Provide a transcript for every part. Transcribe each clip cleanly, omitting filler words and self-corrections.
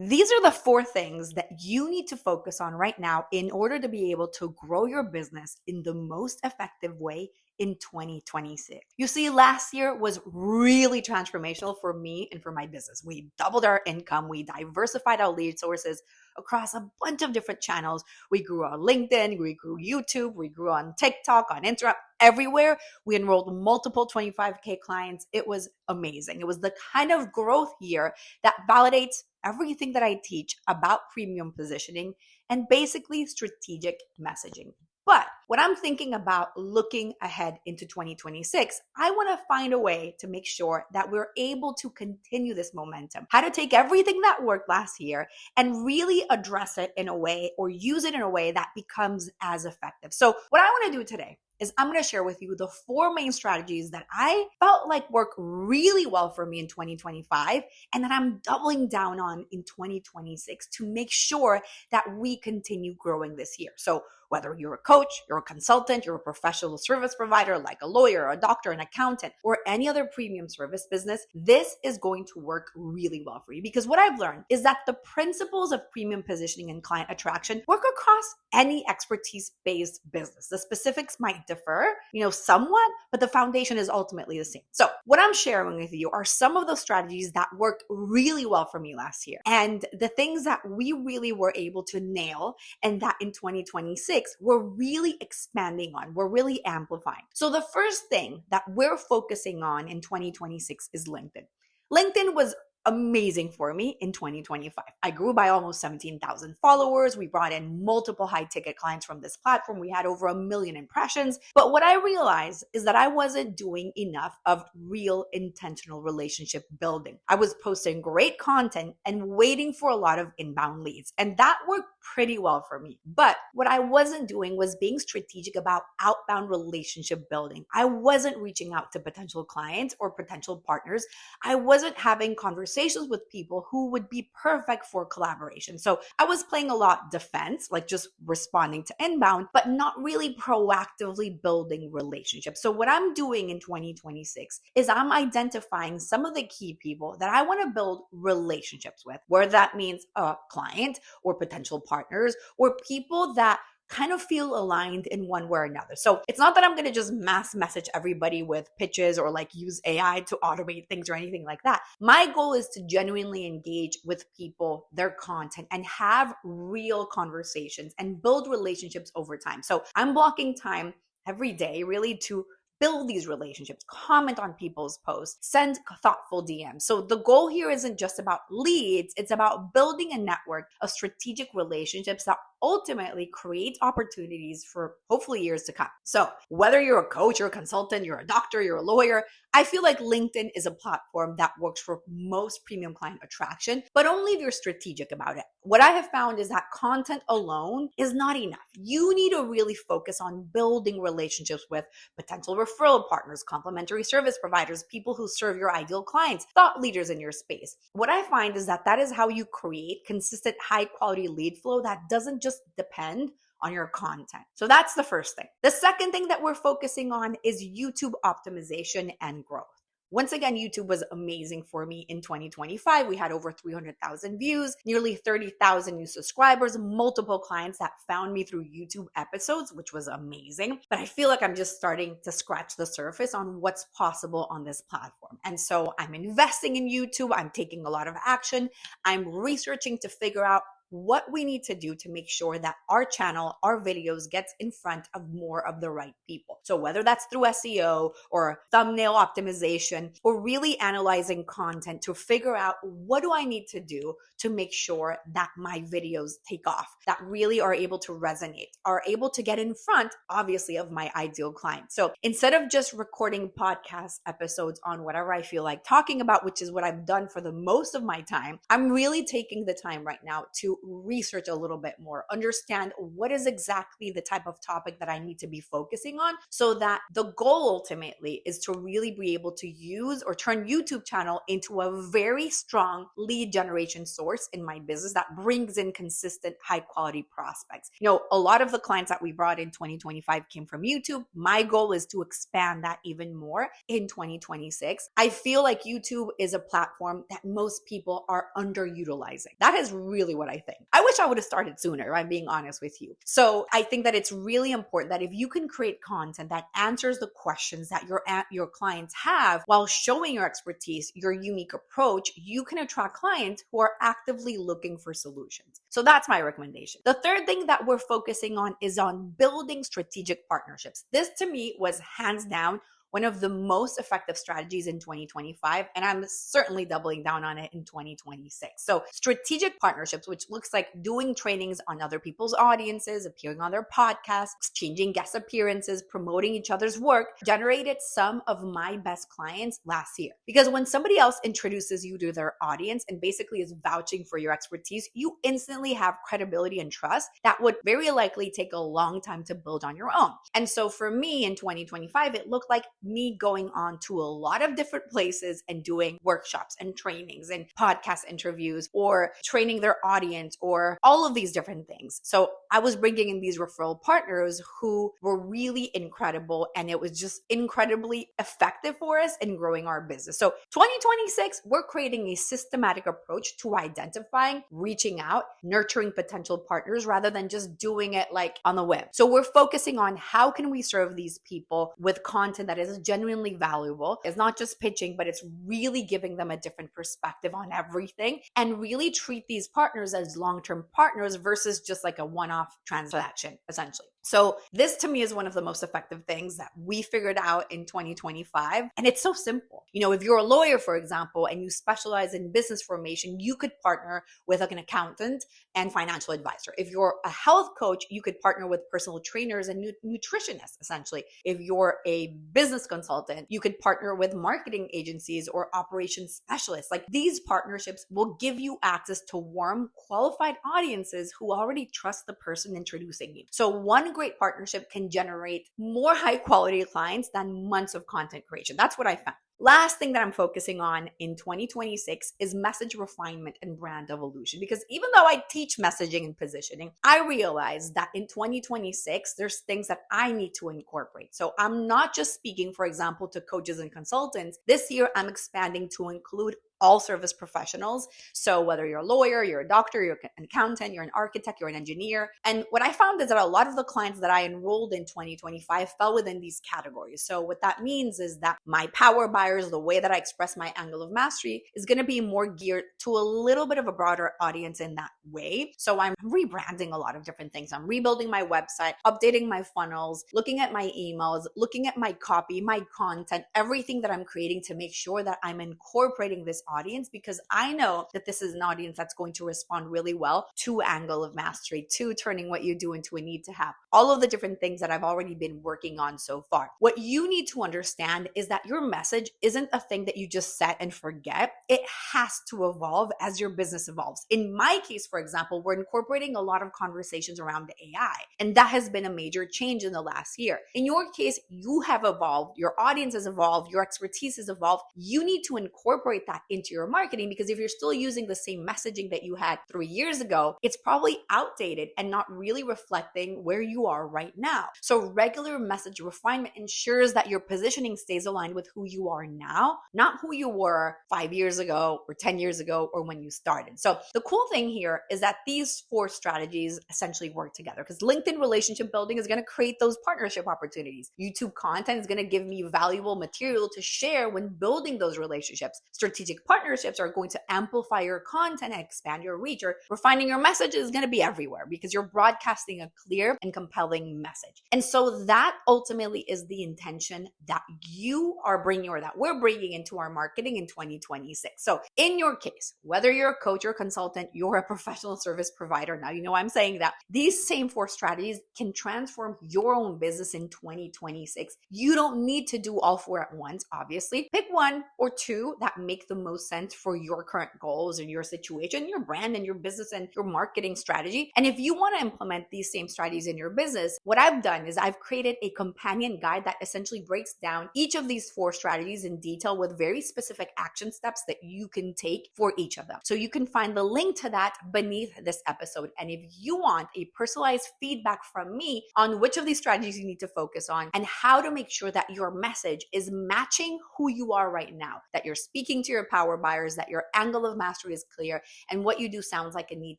These are the 4 things that you need to focus on right now in order to be able to grow your business in the most effective way in 2026. You see, last year was really transformational for me and for my business. We doubled our income, we diversified our lead sources across a bunch of different channels. We grew on LinkedIn, we grew YouTube, we grew on TikTok, on Instagram, everywhere. We enrolled multiple 25K clients. It was amazing. It was the kind of growth year that validates everything that I teach about premium positioning and basically strategic messaging. But when I'm thinking about looking ahead into 2026, I want to find a way to make sure that we're able to continue this momentum. How to take everything that worked last year and really address it in a way or use it in a way that becomes as effective. So what I want to do today is I'm going to share with you the 4 main strategies that I felt like work really well for me in 2025 and that I'm doubling down on in 2026 to make sure that we continue growing this year. So whether you're a coach, you're a consultant, you're a professional service provider like a lawyer, a doctor, an accountant, or any other premium service business, this is going to work really well for you. Because what I've learned is that the principles of premium positioning and client attraction work across any expertise-based business. The specifics might differ, somewhat, but the foundation is ultimately the same. So what I'm sharing with you are some of those strategies that worked really well for me last year and the things that we really were able to nail and that in 2026, we're really expanding on, we're really amplifying. So the first thing that we're focusing on in 2026 is LinkedIn. LinkedIn was amazing for me in 2025. I grew by almost 17,000 followers. We brought in multiple high ticket clients from this platform. We had over 1 million impressions. But what I realized is that I wasn't doing enough of real intentional relationship building. I was posting great content and waiting for a lot of inbound leads. And that worked pretty well for me. But what I wasn't doing was being strategic about outbound relationship building. I wasn't reaching out to potential clients or potential partners. I wasn't having conversations with people who would be perfect for collaboration. So I was playing a lot defense, like just responding to inbound, but not really proactively building relationships. So what I'm doing in 2026 is I'm identifying some of the key people that I want to build relationships with, whether that means a client or potential partners or people that kind of feel aligned in one way or another. So it's not that I'm going to just mass message everybody with pitches or like use AI to automate things or anything like that. My goal is to genuinely engage with people, their content, and have real conversations and build relationships over time. So I'm blocking time every day really to build these relationships, comment on people's posts, send thoughtful DMs. So the goal here isn't just about leads, it's about building a network of strategic relationships that ultimately create opportunities for hopefully years to come. So whether you're a coach, you're a consultant, you're a doctor, you're a lawyer, I feel like LinkedIn is a platform that works for most premium client attraction, but only if you're strategic about it. What I have found is that content alone is not enough. You need to really focus on building relationships with potential referral partners, complementary service providers, people who serve your ideal clients, thought leaders in your space. What I find is that is how you create consistent, high quality lead flow that doesn't just depend on your content. So that's the first thing. The second thing that we're focusing on is YouTube optimization and growth. Once again, YouTube was amazing for me in 2025. We had over 300,000 views, nearly 30,000 new subscribers, multiple clients that found me through YouTube episodes, which was amazing. But I feel like I'm just starting to scratch the surface on what's possible on this platform. And so I'm investing in YouTube. I'm taking a lot of action. I'm researching to figure out what we need to do to make sure that our channel, our videos gets in front of more of the right people. So whether that's through SEO or thumbnail optimization or really analyzing content to figure out what do I need to do to make sure that my videos take off, that really are able to resonate, are able to get in front, obviously, of my ideal client. So instead of just recording podcast episodes on whatever I feel like talking about, which is what I've done for the most of my time, I'm really taking the time right now to research a little bit more, understand what is exactly the type of topic that I need to be focusing on, so that the goal ultimately is to really be able to use or turn YouTube channel into a very strong lead generation source in my business that brings in consistent high quality prospects. A lot of the clients that we brought in 2025 came from YouTube. My goal is to expand that even more in 2026. I feel like YouTube is a platform that most people are underutilizing. That is really what I think. I wish I would have started sooner, I'm being honest with you. So I think that it's really important that if you can create content that answers the questions that your clients have while showing your expertise, your unique approach, you can attract clients who are actively looking for solutions. So that's my recommendation. The third thing that we're focusing on is on building strategic partnerships. This to me was hands down one of the most effective strategies in 2025, and I'm certainly doubling down on it in 2026. So strategic partnerships, which looks like doing trainings on other people's audiences, appearing on their podcasts, exchanging guest appearances, promoting each other's work, generated some of my best clients last year. Because when somebody else introduces you to their audience and basically is vouching for your expertise, you instantly have credibility and trust that would very likely take a long time to build on your own. And so for me in 2025, it looked like me going on to a lot of different places and doing workshops and trainings and podcast interviews or training their audience or all of these different things. So I was bringing in these referral partners who were really incredible, and it was just incredibly effective for us in growing our business. So 2026, we're creating a systematic approach to identifying, reaching out, nurturing potential partners rather than just doing it like on the whim. So we're focusing on how can we serve these people with content that is genuinely valuable. It's not just pitching, but it's really giving them a different perspective on everything and really treat these partners as long-term partners versus just like a one-off transaction, essentially. So this to me is one of the most effective things that we figured out in 2025. And it's so simple. If you're a lawyer, for example, and you specialize in business formation, you could partner with an accountant and financial advisor. If you're a health coach, you could partner with personal trainers and nutritionists, essentially. If you're a business consultant, you could partner with marketing agencies or operations specialists. Like, these partnerships will give you access to warm, qualified audiences who already trust the person introducing you. So one great partnership can generate more high quality clients than months of content creation. That's what I found. Last thing that I'm focusing on in 2026 is message refinement and brand evolution. Because even though I teach messaging and positioning, I realize that in 2026, there's things that I need to incorporate. So I'm not just speaking, for example, to coaches and consultants. This year, I'm expanding to include all service professionals. So whether you're a lawyer, you're a doctor, you're an accountant, you're an architect, you're an engineer. And what I found is that a lot of the clients that I enrolled in 2025 fell within these categories. So what that means is that my power buyers, the way that I express my angle of mastery, is going to be more geared to a little bit of a broader audience in that way. So I'm rebranding a lot of different things. I'm rebuilding my website, updating my funnels, looking at my emails, looking at my copy, my content, everything that I'm creating to make sure that I'm incorporating this audience, because I know that this is an audience that's going to respond really well to angle of mastery, to turning what you do into a need to have, all of the different things that I've already been working on so far. What you need to understand is that your message isn't a thing that you just set and forget. It has to evolve as your business evolves. In my case, for example, we're incorporating a lot of conversations around AI, and that has been a major change in the last year. In your case, you have evolved, your audience has evolved, your expertise has evolved. You need to incorporate that into your marketing, because if you're still using the same messaging that you had 3 years ago, it's probably outdated and not really reflecting where you are right now. So regular message refinement ensures that your positioning stays aligned with who you are now, not who you were 5 years ago or 10 years ago or when you started. So the cool thing here is that these 4 strategies essentially work together, because LinkedIn relationship building is going to create those partnership opportunities. YouTube content is going to give me valuable material to share when building those relationships. Strategic partnerships are going to amplify your content and expand your reach. Or refining your message is going to be everywhere because you're broadcasting a clear and compelling message. And so that ultimately is the intention that you are bringing, or that we're bringing into our marketing in 2026. So in your case, whether you're a coach or consultant, you're a professional service provider. Now, I'm saying that these same 4 strategies can transform your own business in 2026. You don't need to do all 4 at once, obviously. Pick 1 or 2 that make the most most sense for your current goals and your situation, your brand and your business and your marketing strategy. And if you want to implement these same strategies in your business, what I've done is I've created a companion guide that essentially breaks down each of these 4 strategies in detail with very specific action steps that you can take for each of them. So you can find the link to that beneath this episode. And if you want a personalized feedback from me on which of these strategies you need to focus on and how to make sure that your message is matching who you are right now, that you're speaking to your power buyers, that your angle of mastery is clear, and what you do sounds like a need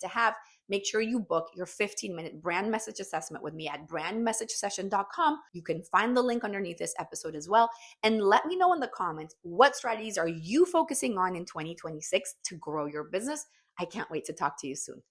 to have, make sure you book your 15-minute brand message assessment with me at brandmessagesession.com. You can find the link underneath this episode as well. And let me know in the comments, what strategies are you focusing on in 2026 to grow your business? I can't wait to talk to you soon.